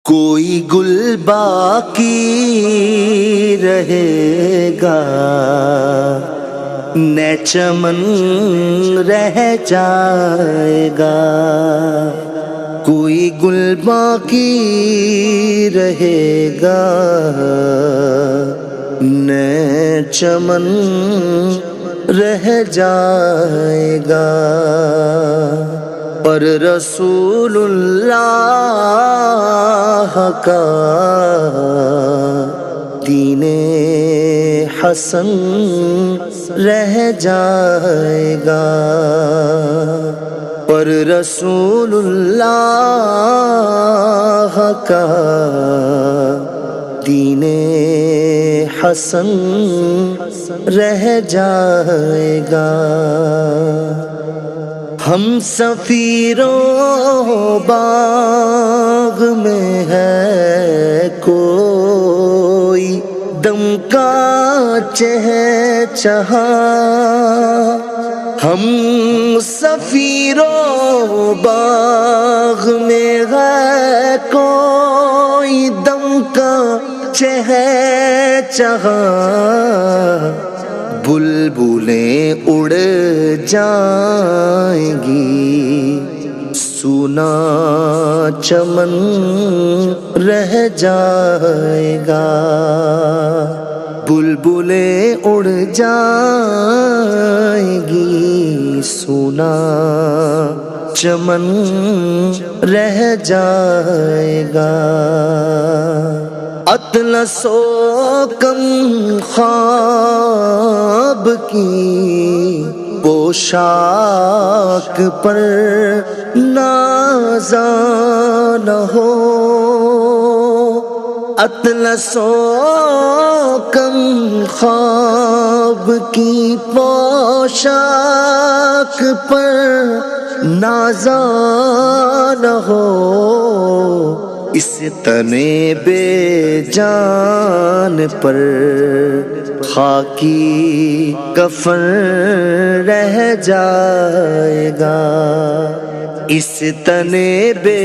کوئی گل باقی رہے گا، نہ چمن رہ جائے گا۔ کوئی گل باقی رہے گا، نہ چمن رہ جائے گا، پر رسول اللہ کا دین حسن رہ جائے گا، پر رسول اللہ کا دین حسن رہ جائے گا۔ ہم سفیروں باغ میں ہے کوئی دم کا چہچہا، ہم سفیروں باغ میں ہے کوئی دم کا چہچہا، بلبلیں اڑ جائیں گی، سونا چمن رہ جائے گا، بلبلیں اڑ جائیں گی، سونا چمن رہ جائے گا۔ اطلس و کم خواب کی پوشاک پر نازاں نہ ہو، اطلس و کم خواب کی پوشاک پر نازاں نہ ہو، اس تنے بے جان پر خاکی کفن رہ جائے گا، اس تنے بے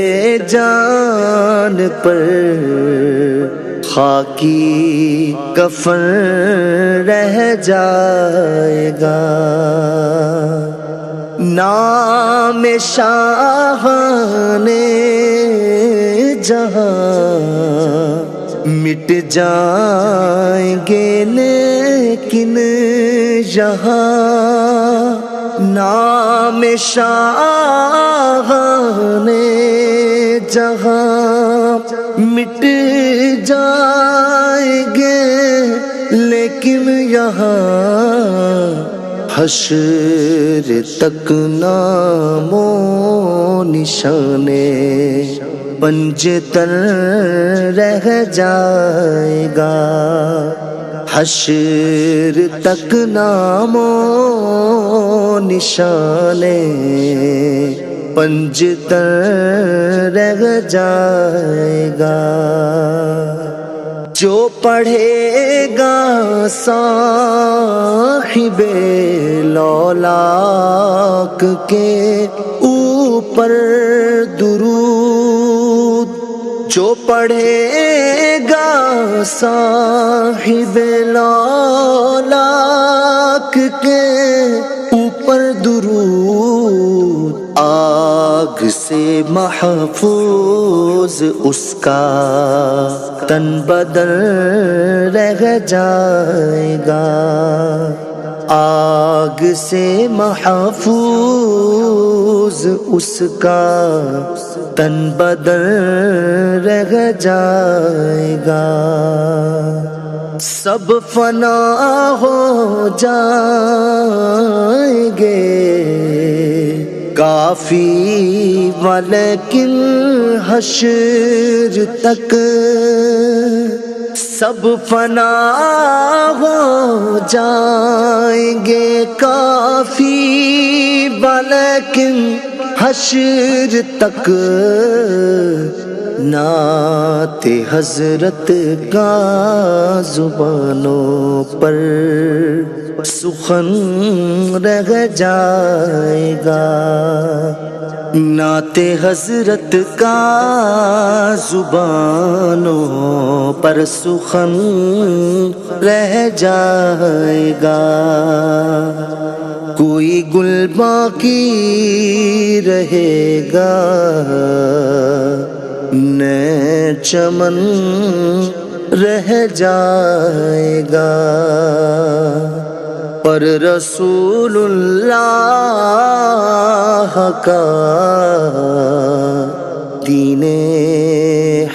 جان پر خاکی کفن رہ جائے گا۔ نام شاہان جہاں مٹ جائیں گے، لیکن یہاں نام شاہان جہاں مٹ جائیں گے، لیکن یہاں حشر تک نام و نشانے پنجتن رہ جائے گا، حشر تک نام و نشانے پنجتن رہ جائے گا۔ جو پڑھے گا صاحب لولاک کے اوپر درود، جو پڑھے گا صاحب لولاک کے اوپر درود، آگ سے محفوظ اس کا تن بدن رہ جائے گا، آگ سے محفوظ اس کا تن بدن رہ جائے گا۔ سب فنا ہو جائیں گے کافی، ولیکن حشر تک سب فنا ہو جائیں گے کافی، ولیکن حشر تک نعت حضرت کا زبانوں پر سخن رہ جائے گا، نعت حضرت کا زبانوں پر سخن رہ جائے گا، کوئی گل باقی رہے گا، نئے چمن رہ جائے گا، پر رسول اللہ کا دین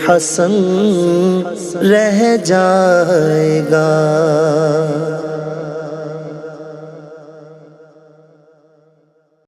حسن رہ جائے گا۔